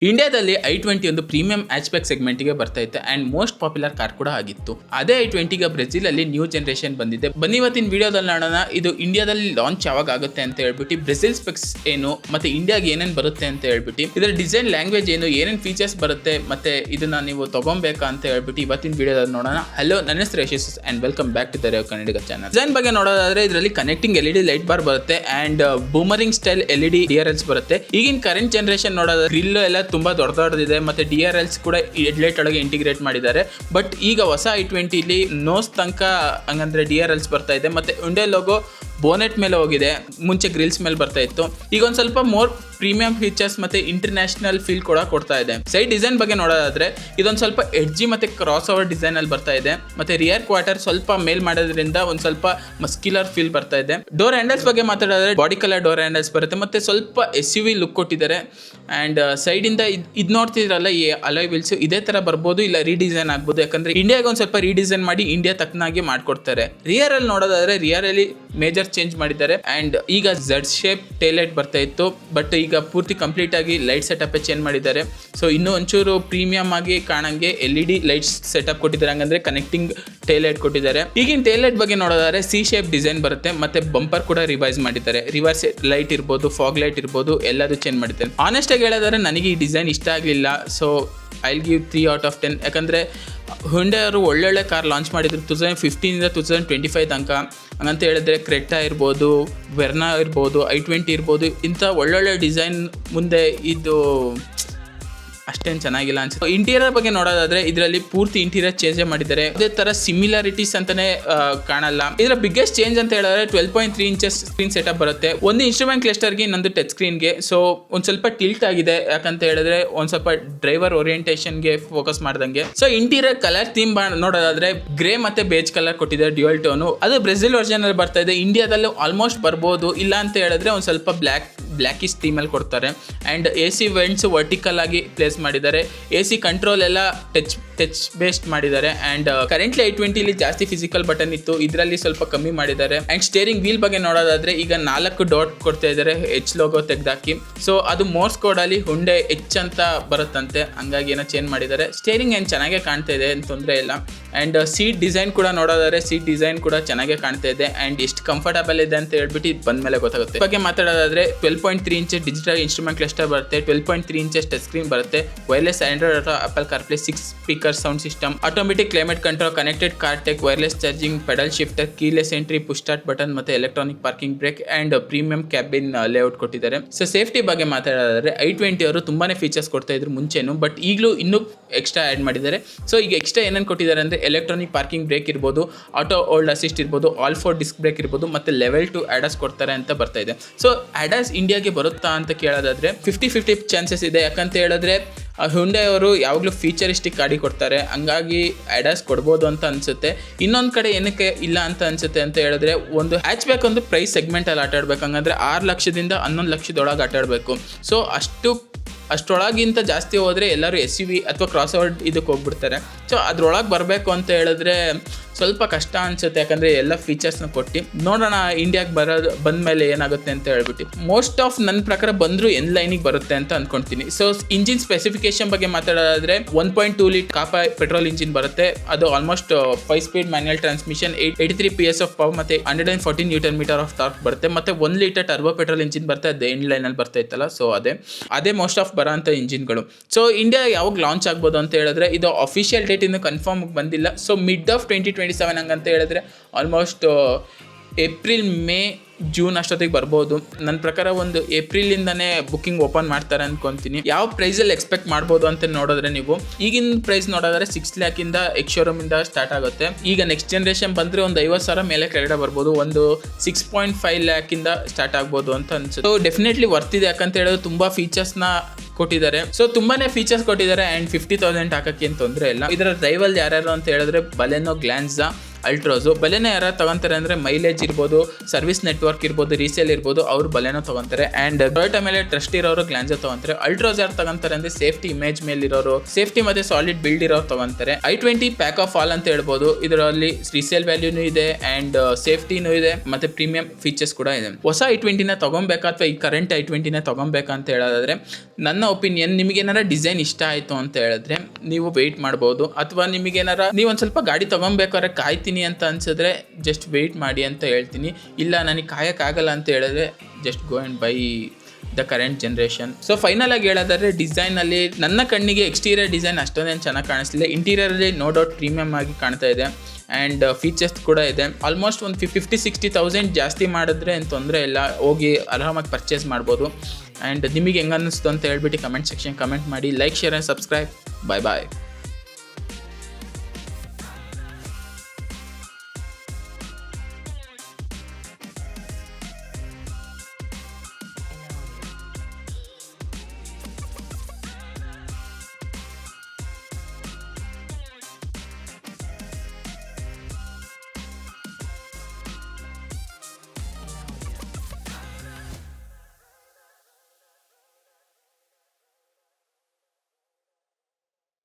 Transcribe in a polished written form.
ಇಂಡಿಯಾದಲ್ಲಿ i20 ಒಂದು premium hatchback ಸೆಗ್ಮೆಂಟ್ಗೆ ಬರ್ತಾ ಇತ್ತು ಅಂಡ್ ಮೋಸ್ಟ್ ಪಾಪ್ಯುಲರ್ ಕಾರ್ ಕೂಡ ಆಗಿತ್ತು. ಅದೇ i20 ಬ್ರೆಜಿಲ್ ಅಲ್ಲಿ ನ್ಯೂ ಜನರೇಷನ್ ಬಂದಿದೆ. ಬನ್ನಿ ಇವತ್ತಿನ ವಿಡಿಯೋದಲ್ಲಿ ನೋಡೋಣ ಇದು ಇಂಡಿಯಾದಲ್ಲಿ ಲಾಂಚ್ ಯಾವಾಗ ಆಗುತ್ತೆ ಅಂತ ಹೇಳ್ಬಿಟ್ಟು, ಬ್ರೆಜಿಲ್ ಸ್ಪೆಕ್ಸ್ ಏನು ಮತ್ತೆ ಇಂಡಿಯಾಗೆ ಏನೇನು ಬರುತ್ತೆ ಅಂತ ಹೇಳ್ಬಿಟ್ಟು, ಇದರ ಡಿಸೈನ್ ಲ್ಯಾಂಗ್ವೇಜ್ ಏನು, ಏನೇನು ಫೀಚರ್ಸ್ ಬರುತ್ತೆ ಮತ್ತೆ ಇದನ್ನ ನೀವು ತಗೊಬೇಕಾ ಅಂತ ಹೇಳ್ಬಿಟ್ಟು ಇವತ್ತಿನ ವಿಡಿಯೋದಲ್ಲಿ ನೋಡೋಣ. ಹಲೋ, ನನ್ನ ಹೆಸರು Yashas and welcome back to the Rev Kannadiga channel. Design ಬಗ್ಗೆ ನೋಡೋದಾದ್ರೆ ಇದರಲ್ಲಿ ಕನೆಕ್ಟಿಂಗ್ LED ಲೈಟ್ ಬಾರ್ ಬರುತ್ತೆ and boomerang style LED DRLs ಬರುತ್ತೆ. ಈಗಿನ ಕರೆಂಟ್ ಜನರೇಷನ್ ನೋಡೋದಾದ್ರೆ ಗ್ರಿಲ್ ಎಲ್ಲ ತುಂಬಾ ದೊಡ್ಡದಿದೆ ಮತ್ತೆ DRLs ಕೂಡ ಹೆಡ್ಲೈಟ್ ಒಳಗೆ ಇಂಟಿಗ್ರೇಟ್ ಮಾಡಿದ್ದಾರೆ. ಬಟ್ ಈಗ ಹೊಸ i20 ಇಲ್ಲಿ ನೋಸ್ ತನಕ ಹಂಗಂದ್ರೆ DRLs ಬರ್ತಾ ಇದೆ ಮತ್ತೆ Hyundai ಲೋಗೋ ಬೋನೆಟ್ ಮೇಲೆ ಹೋಗಿದೆ, ಮುಂಚೆ ಗ್ರಿಲ್ಸ್ ಮೇಲೆ ಬರ್ತಾ ಇತ್ತು. ಈಗ ಒಂದು ಸ್ವಲ್ಪ ಮೋರ್ ಪ್ರೀಮಿಯಂ ಫೀಚರ್ಸ್ ಮತ್ತೆ ಇಂಟರ್ನ್ಯಾಷನಲ್ ಫೀಲ್ ಕೂಡ ಕೊಡ್ತಾ ಇದೆ. ಸೈಡ್ ಡಿಸೈನ್ ಬಗ್ಗೆ ನೋಡೋದಾದ್ರೆ ಇದೊಂದು ಸ್ವಲ್ಪ ಎಡ್ಜಿ ಮತ್ತೆ ಕ್ರಾಸ್ ಓವರ್ ಡಿಸೈನ್ ಅಲ್ಲಿ ಬರ್ತಾ ಇದೆ. ಮತ್ತೆ ರಿಯರ್ ಕ್ವಾರ್ಟರ್ ಸ್ವಲ್ಪ ಮೇಲ್ ಮಾಡೋದ್ರಿಂದ ಒಂದು ಸ್ವಲ್ಪ ಮಸ್ಕ್ಯುಲರ್ ಫೀಲ್ ಬರ್ತಾ ಇದೆ. ಡೋರ್ ಹ್ಯಾಂಡಲ್ಸ್ ಬಗ್ಗೆ ಮಾತಾಡೋದ್ರೆ ಬಾಡಿ ಕಲರ್ ಡೋರ್ ಹ್ಯಾಂಡಲ್ಸ್ ಬರುತ್ತೆ ಮತ್ತೆ ಸ್ವಲ್ಪ SUV ಲುಕ್ ಕೊಟ್ಟಿದ್ದಾರೆ. ಅಂಡ್ ಸೈಡ್ ಇಂದ ಇದು ನೋಡ್ತಿದ್ರಲ್ಲ ಈ ಅಲಾಯ್ ವೀಲ್ಸ್ ಇದೇ ತರ ಬರ್ಬೋದು, ಇಲ್ಲ ರೀಡಿಸೈನ್ ಆಗ್ಬೋದು. ಯಾಕಂದ್ರೆ ಇಂಡಿಯಾಗೆ ಒಂದು ಸ್ವಲ್ಪ ರೀಡಿಸೈನ್ ಮಾಡಿ ಇಂಡಿಯಾ ತಕ್ಕನಾಗಿ ಮಾಡ್ಕೊಡ್ತಾರೆ. ರಿಯರ್ ಅಲ್ಲಿ ನೋಡೋದಾದ್ರೆ ರಿಯರ್ ಅಲ್ಲಿ ಮೇಜರ್ ಚೇಂಜ್ ಮಾಡಿದ್ದಾರೆ ಅಂಡ್ ಈಗ Z ಶೇಪ್ ಟೇಲ್ ಲೈಟ್ ಬರ್ತಾ ಇತ್ತು, ಬಟ್ ಈಗ ಪೂರ್ತಿ ಕಂಪ್ಲೀಟ್ ಆಗಿ ಲೈಟ್ ಸೆಟಪ್ ಚೇಂಜ್ ಮಾಡಿದ್ದಾರೆ. ಸೊ ಇನ್ನೂ ಒಂಚೂರು ಪ್ರೀಮಿಯಂ ಆಗಿ ಕಾಣಂಗೆ LED ಲೈಟ್ಸ್ ಸೆಟಪ್ ಕೊಟ್ಟಿದ್ದಾರೆ, ಹಂಗಂದ್ರೆ ಕನೆಕ್ಟಿಂಗ್ ಟೇಲ್ ಲೈಟ್ ಕೊಟ್ಟಿದ್ದಾರೆ. ಈಗಿನ ಟೇಲ್ ಲೈಟ್ ಬಗ್ಗೆ ನೋಡೋದಾದ್ರೆ C ಶೇಪ್ ಡಿಸೈನ್ ಬರುತ್ತೆ ಮತ್ತೆ ಬಂಪರ್ ಕೂಡ ರಿವೈಸ್ ಮಾಡಿದ್ದಾರೆ. ರಿವರ್ಸ್ ಲೈಟ್ ಇರ್ಬೋದು, ಫಾಗ್ ಲೈಟ್ ಇರ್ಬೋದು, ಎಲ್ಲದೂ ಚೇಂಜ್ ಮಾಡಿದ್ದಾರೆ. ಆನೆಸ್ಟ್ ಆಗಿ ಹೇಳಿದ್ರೆ ನನಗೆ ಈ ಡಿಸೈನ್ ಇಷ್ಟ ಆಗಲಿಲ್ಲ. So I'll give 3 out of 10. ಯಾಕಂದರೆ Hyundai ಅವರು ಒಳ್ಳೊಳ್ಳೆ ಕಾರ್ ಲಾಂಚ್ ಮಾಡಿದ್ರು 2015 2025 ತನಕ. ಹಂಗಂತ ಹೇಳಿದ್ರೆ ಕ್ರೆಟಾ ಇರ್ಬೋದು, ವೆರ್ನಾ ಇರ್ಬೋದು, i20 ಇರ್ಬೋದು, ಇಂಥ ಒಳ್ಳೊಳ್ಳೆ ಡಿಸೈನ್ ಮುಂದೆ ಇದು ಅಷ್ಟೇನು ಚೆನ್ನಾಗಿಲ್ಲ ಅನ್ಸುತ್ತೆ. ಇಂಟೀರಿಯರ್ ಬಗ್ಗೆ ನೋಡೋದಾದ್ರೆ ಇದರಲ್ಲಿ ಪೂರ್ತಿ ಇಂಟೀರಿಯರ್ ಚೇಂಜ್ ಮಾಡಿದ್ದಾರೆ. ಅದೇ ತರ ಸಿಮಿಲಾರಿಟೀಸ್ ಅಂತಾನೆ ಕಾಣಲ್ಲ. ಇದರ ಬಿಗ್ಗೆಸ್ಟ್ ಚೇಂಜ್ ಅಂತ ಹೇಳಿದ್ರೆ 12.3 ಇಂಚಸ್ ಸ್ಕ್ರೀನ್ ಸೆಟಪ್ ಬರುತ್ತೆ. ಒಂದು ಇನ್ಸ್ಟ್ರೂಮೆಂಟ್ ಕ್ಲಸ್ಟರ್ಗೆ ಇನ್ನೊಂದು ಟಚ್ ಸ್ಕ್ರೀನ್ಗೆ. ಸೊ ಒಂದು ಸ್ವಲ್ಪ ಟಿಲ್ಟ್ ಆಗಿದೆ, ಯಾಕಂತ ಹೇಳಿದ್ರೆ ಒಂದು ಸ್ವಲ್ಪ ಡ್ರೈವರ್ ಓರಿಯೆಂಟೇಷನ್ಗೆ ಫೋಕಸ್ ಮಾಡ್ದಂಗೆ. ಸೊ ಇಂಟೀರಿಯರ್ ಕಲರ್ ಥೀಮ್ ನೋಡೋದಾದ್ರೆ ಗ್ರೇ ಮತ್ತೆ ಬೇಜ್ ಕಲರ್ ಕೊಟ್ಟಿದ್ದಾರೆ, ಡ್ಯುಯಲ್ ಟೋನು. ಅದು ಬ್ರೆಜಿಲ್ ವರ್ಜನ್ ಅಲ್ಲಿ ಬರ್ತಾ ಇದೆ. ಇಂಡಿಯಾದಲ್ಲಿ ಆಲ್ಮೋಸ್ಟ್ ಬರ್ಬೋದು, ಇಲ್ಲ ಅಂತ ಹೇಳಿದ್ರೆ ಒಂದು ಸ್ವಲ್ಪ ಬ್ಲ್ಯಾಕಿಶ್ ಥೀಮಲ್ಲಿ ಕೊಡ್ತಾರೆ. ಆ್ಯಂಡ್ AC ವೆಂಟ್ಸ್ ವರ್ಟಿಕಲ್ ಆಗಿ ಪ್ಲೇಸ್ ಮಾಡಿದ್ದಾರೆ. AC ಕಂಟ್ರೋಲ್ ಎಲ್ಲ ಟಚ್ ಬೇಸ್ಡ್ ಮಾಡಿದ್ದಾರೆ. ಆ್ಯಂಡ್ ಕರೆಂಟ್ಲಿ i20 ಜಾಸ್ತಿ ಫಿಸಿಕಲ್ ಬಟನ್ ಇತ್ತು, ಇದರಲ್ಲಿ ಸ್ವಲ್ಪ ಕಮ್ಮಿ ಮಾಡಿದ್ದಾರೆ. ಆ್ಯಂಡ್ ಸ್ಟೇರಿಂಗ್ ವೀಲ್ ಬಗ್ಗೆ ನೋಡೋದಾದ್ರೆ ಈಗ 4 ಡಾಟ್ ಕೊಡ್ತಾ ಇದ್ದಾರೆ H ಲೋಗೋ ತೆಗ್ದಾಕಿ. ಸೊ ಅದು ಮೋರ್ಸ್ ಕೋಡಲ್ಲಿ Hyundai H ಅಂತ ಬರುತ್ತಂತೆ, ಹಂಗಾಗಿ ಏನೋ ಚೇಂಜ್ ಮಾಡಿದ್ದಾರೆ. ಸ್ಟೇರಿಂಗ್ ಏನು ಚೆನ್ನಾಗೇ ಕಾಣ್ತಾ ಇದೆ, ಏನು ತೊಂದರೆ ಇಲ್ಲ. ಆ್ಯಂಡ್ ಸೀಟ್ ಡಿಸೈನ್ ಕೂಡ ನೋಡೋದಾದ್ರೆ ಸೀಟ್ ಡಿಸೈನ್ ಕೂಡ ಚೆನ್ನಾಗೇ ಕಾಣ್ತಾ ಇದೆ. ಆ್ಯಂಡ್ ಎಷ್ಟು ಕಂಫರ್ಟಬಲ್ ಇದೆ ಅಂತ ಹೇಳ್ಬಿಟ್ಟು ಇದು ಬಂದ ಮೇಲೆ ಗೊತ್ತಾಗುತ್ತೆ. ಬಗ್ಗೆ ಮಾತಾಡೋದಾದ್ರೆ 12.3 ಇಂಚಸ್ ಡಿಜಿಟಲ್ ಇನ್ಸ್ಟ್ರೂಮೆಂಟ್ ಕ್ಲಸ್ಟರ್ ಬರುತ್ತೆ, 12.3 ಇಂಚಸ್ ಟಚ್ ಸ್ಕ್ರೀನ್ ಬರುತ್ತೆ, wireless Android Auto, Apple CarPlay, 6 speaker sound system, automatic climate control, connected car tech, wireless charging, pedal shifter, keyless entry, push start button ಮತ್ತೆ electronic parking brake and premium cabin layout ಕೊಟ್ಟಿದ್ದಾರೆ. So safety ಬಗ್ಗೆ ಮಾತಾಡೋದಾದ್ರೆ i20 ಅವರು ತುಂಬಾನೇ features ಕೊಡ್ತಾ ಇದ್ರು ಮುಂಚೆನು, but ಈಗಲೂ ಇನ್ನೂ ಎಕ್ಸ್ಟ್ರಾ ಆ್ಯಡ್ ಮಾಡಿದ್ದಾರೆ. ಸೊ ಈಗ ಎಕ್ಸ್ಟ್ರಾ ಏನೇನು ಕೊಟ್ಟಿದ್ದಾರೆ ಅಂದರೆ ಎಲೆಕ್ಟ್ರಾನಿಕ್ ಪಾರ್ಕಿಂಗ್ ಬ್ರೇಕ್ ಇರ್ಬೋದು, ಆಟೋ ಹೋಲ್ಡ್ ಅಸಿಸ್ಟ್ ಇರ್ಬೋದು, ಆಲ್ 4 ಡಿಸ್ಕ್ ಬ್ರೇಕ್ ಇರ್ಬೋದು, ಮತ್ತು ಲೆವೆಲ್ 2 ADAS ಕೊಡ್ತಾರೆ ಅಂತ ಬರ್ತಾ ಇದೆ. ಸೊ ADAS ಇಂಡಿಯಾಗೆ ಬರುತ್ತಾ ಅಂತ ಕೇಳೋದಾದ್ರೆ 50-50 ಚಾನ್ಸಸ್ ಇದೆ. ಯಾಕಂತ ಹೇಳಿದ್ರೆ Hyundai ಅವರು ಯಾವಾಗಲೂ ಫ್ಯೂಚರಿಸ್ಟಿಕ್ ಗಾಡಿ ಕೊಡ್ತಾರೆ, ಹಂಗಾಗಿ ADAS ಕೊಡ್ಬೋದು ಅಂತ ಅನಿಸುತ್ತೆ. ಇನ್ನೊಂದು ಕಡೆ ಏನಕ್ಕೆ ಇಲ್ಲ ಅಂತ ಅನಿಸುತ್ತೆ ಅಂತ ಹೇಳಿದ್ರೆ, ಒಂದು ಹ್ಯಾಚ್ಬ್ಯಾಕ್ ಒಂದು ಪ್ರೈಸ್ ಸೆಗ್ಮೆಂಟಲ್ಲಿ ಆಟಾಡಬೇಕು, ಹಂಗಂದ್ರೆ 6 ಲಕ್ಷದಿಂದ 11 ಲಕ್ಷದೊಳಗೆ ಆಟಾಡಬೇಕು. ಸೊ ಅಷ್ಟೊಳಗಿಂತ ಜಾಸ್ತಿ ಹೋದರೆ ಎಲ್ಲರೂ SUV ಅಥವಾ ಕ್ರಾಸ್ ಓವರ್ ಇದಕ್ಕೆ ಹೋಗ್ಬಿಡ್ತಾರೆ. ಸೊ ಅದ್ರೊಳಗೆ ಬರಬೇಕು ಅಂತ ಹೇಳಿದ್ರೆ ಸ್ವಲ್ಪ ಕಷ್ಟ ಅನಿಸುತ್ತೆ, ಯಾಕಂದರೆ ಎಲ್ಲ ಫೀಚರ್ಸ್ನ ಕೊಟ್ಟು ನೋಡೋಣ ಇಂಡಿಯಾಗೆ ಬಂದ ಮೇಲೆ ಏನಾಗುತ್ತೆ ಅಂತ ಹೇಳ್ಬಿಟ್ಟು. ಮೋಸ್ಟ್ ಆಫ್ ನನ್ನ ಪ್ರಕಾರ ಬಂದರೂ ಎನ್ ಲೈನಿಗೆ ಬರುತ್ತೆ ಅಂತ ಅಂದ್ಕೊಳ್ತೀನಿ. ಸೊ ಇಂಜಿನ್ ಸ್ಪೆಸಿಫಿಕೇಶನ್ ಬಗ್ಗೆ ಮಾತಾಡೋದಾದ್ರೆ 1.2 ಲೀಟರ್ ಕಾಪಾ ಪೆಟ್ರೋಲ್ ಇಂಜಿನ್ ಬರುತ್ತೆ. ಅದು almost 5 speed manual transmission, 83 PS of power ಮತ್ತು 114 Nm ಆಫ್ ಟಾರ್ಕ್ ಬರುತ್ತೆ. ಮತ್ತು 1 ಲೀಟರ್ ಟರ್ಬೋ ಪೆಟ್ರೋಲ್ ಇಂಜಿನ್ ಬರುತ್ತೆ, ಅದು ಎಂಡ್ ಲೈನಲ್ಲಿ ಬರ್ತಾ ಇತ್ತಲ್ಲ. ಸೊ ಅದೇ ಮೋಸ್ಟ್ ಆಫ್ ಬರೋ ಅಂಥ ಇಂಜಿನ್ಗಳು. ಸೊ ಇಂಡಿಯಾ ಯಾವಾಗ ಲಾಂಚ್ ಆಗ್ಬೋದು ಅಂತ ಹೇಳಿದ್ರೆ ಇದು ಅಫಿಷಿಯಲ್ ಡೇಟ್ ಇನ್ನು ಕನ್ಫರ್ಮ್ ಬಂದಿಲ್ಲ. ಸೊ ಮಿಡ್ ಆಫ್ 2027 ಹಂಗಂತ ಹೇಳಿದ್ರೆ ಆಲ್ಮೋಸ್ಟ್ ಏಪ್ರಿಲ್ ಮೇ ಜೂನ್ ಅಷ್ಟೊತ್ತಿಗೆ ಬರ್ಬೋದು. ನನ್ನ ಪ್ರಕಾರ ಒಂದು ಏಪ್ರಿಲಿಂದನೇ ಬುಕ್ಕಿಂಗ್ ಓಪನ್ ಮಾಡ್ತಾರೆ ಅಂದ್ಕೊತೀನಿ. ಯಾವ ಪ್ರೈಸಲ್ಲಿ ಎಕ್ಸ್ಪೆಕ್ಟ್ ಮಾಡ್ಬೋದು ಅಂತ ನೋಡಿದ್ರೆ, ನೀವು ಈಗಿನ ಪ್ರೈಸ್ ನೋಡೋದ್ರೆ 6 ಲ್ಯಾಕಿಂದ ಎಕ್ಸ್ ಶೋರೂಮಿಂದ ಸ್ಟಾರ್ಟ್ ಆಗುತ್ತೆ. ಈಗ ನೆಕ್ಸ್ಟ್ ಜನರೇಷನ್ ಬಂದರೆ ಒಂದು 50,000 ಮೇಲೆ ಕೆಳಗಡೆ ಬರ್ಬೋದು, ಒಂದು 6.5 ಲ್ಯಾಕಿಂದ ಸ್ಟಾರ್ಟ್ ಆಗ್ಬೋದು ಅಂತ ಅನ್ಸುತ್ತೆ. ಸೊ ಡೆಫಿನೆಟ್ಲಿ ವರ್ತ್ ಇದೆ, ಯಾಕಂತ ಹೇಳಿದ್ರೆ ತುಂಬ ಫೀಚರ್ಸ್ನ ಕೊಟ್ಟಿದ್ದಾರೆ. ಸೊ ತುಂಬಾನೇ ಫೀಚರ್ಸ್ ಕೊಟ್ಟಿದ್ದಾರೆ. ಆ್ಯಂಡ್ 50,000 ಹಾಕಕ್ಕೆ ಏನು ತೊಂದರೆ ಇಲ್ಲ. ಇದರ ರೈವಲ್ ಯಾರ್ಯಾರು ಅಂತ ಹೇಳಿದ್ರೆ ಬಲೆನೋ, ಗ್ಲಾನ್ಸಾ ಅಲ್ಟ್ರೋಸು. ಬಲೆನ ಯಾರು ತಗೊಂತಾರೆ ಅಂದರೆ ಮೈಲೇಜ್ ಇರ್ಬೋದು, ಸರ್ವಿಸ್ ನೆಟ್ವರ್ಕ್ ಇರ್ಬೋದು, ರೀಸೇಲ್ ಇರ್ಬೋದು, ಅವರು ಬಲೆನೋ ತಗೊಂತಾರೆ. ಆ್ಯಂಡ್ ಟೊಯೋಟಾ ಮೇಲೆ ಟ್ರಸ್ಟ್ ಇರೋರು ಗ್ಲಾನ್ಸೋ ತಗೊಂತಾರೆ. ಅಲ್ಟ್ರೋಸ್ ಯಾರು ತಗೊಂತಾರೆ ಅಂದರೆ ಸೇಫ್ಟಿ ಇಮೇಜ್ ಮೇಲೆ ಇರೋರು, ಸೇಫ್ಟಿ ಮತ್ತು ಸಾಲಿಡ್ ಬಿಲ್ಡ್ ಇರೋರು ತಗೊಂತಾರೆ. i20 ಪ್ಯಾಕ್ ಆಫ್ ಆಲ್ ಅಂತ ಹೇಳ್ಬೋದು. ಇದರಲ್ಲಿ ರೀಸೇಲ್ ವ್ಯಾಲ್ಯೂನೂ ಇದೆ ಆ್ಯಂಡ್ ಸೇಫ್ಟಿನೂ ಇದೆ ಮತ್ತು ಪ್ರೀಮಿಯಂ ಫೀಚರ್ಸ್ ಕೂಡ ಇದೆ. ಹೊಸ i20ನ ತೊಗೊಬೇಕಾ ಅಥವಾ ಈ ಕರೆಂಟ್ i20ನ ತೊಗೊಬೇಕಾ ಅಂತ ಹೇಳೋದಾದರೆ ನನ್ನ ಒಪಿನಿಯನ್, ನಿಮಗೇನಾರ ಡಿಸೈನ್ ಇಷ್ಟ ಆಯಿತು ಅಂತ ಹೇಳಿದ್ರೆ ನೀವು ವೆಯ್ಟ್ ಮಾಡ್ಬೋದು. ಅಥವಾ ನಿಮಗೇನಾರ ನೀವೊಂದು ಸ್ವಲ್ಪ ಗಾಡಿ ತೊಗೊಬೇಕಾದ್ರೆ ಕಾಯ್ತೀನಿ ಅಂತ ಅನ್ಸಿದ್ರೆ ಜಸ್ಟ್ ವೆಯ್ಟ್ ಮಾಡಿ ಅಂತ ಹೇಳ್ತೀನಿ. ಇಲ್ಲ ನನಗೆ ಕಾಯೋಕ್ಕಾಗಲ್ಲ ಅಂತ ಹೇಳಿದ್ರೆ just go and by the current generation. So final ಆಗಿ ಹೇಳೋದಾದ್ರೆ ಡಿಸೈನಲ್ಲಿ ನನ್ನ ಕಣ್ಣಿಗೆ ಎಕ್ಸ್ಟೀರಿಯರ್ ಡಿಸೈನ್ ಅಷ್ಟೊಂದೇನು ಚೆನ್ನಾಗಿ ಕಾಣಿಸ್ಲಿಲ್ಲ. ಇಂಟೀರಿಯರಲ್ಲಿ ನೋ ಡೌಟ್ ಪ್ರೀಮಿಯಮ್ ಆಗಿ ಕಾಣ್ತಾ ಇದೆ ಆ್ಯಂಡ್ ಫೀಚರ್ಸ್ ಕೂಡ ಇದೆ. ಆಲ್ಮೋಸ್ಟ್ ಒಂದು 50,000-60,000 ಜಾಸ್ತಿ ಮಾಡಿದ್ರೆ ಏನು ತೊಂದರೆ ಇಲ್ಲ, ಹೋಗಿ ಆರಾಮಾಗಿ ಪರ್ಚೇಸ್ ಮಾಡ್ಬೋದು. ಆ್ಯಂಡ್ ನಿಮಗೆ ಹೆಂಗೆ ಅನ್ನಿಸ್ತು ಅಂತ ಹೇಳ್ಬಿಟ್ಟು ಕಮೆಂಟ್ ಸೆಕ್ಷನ್ ಕಮೆಂಟ್ ಮಾಡಿ. Like, share and subscribe. Bye bye.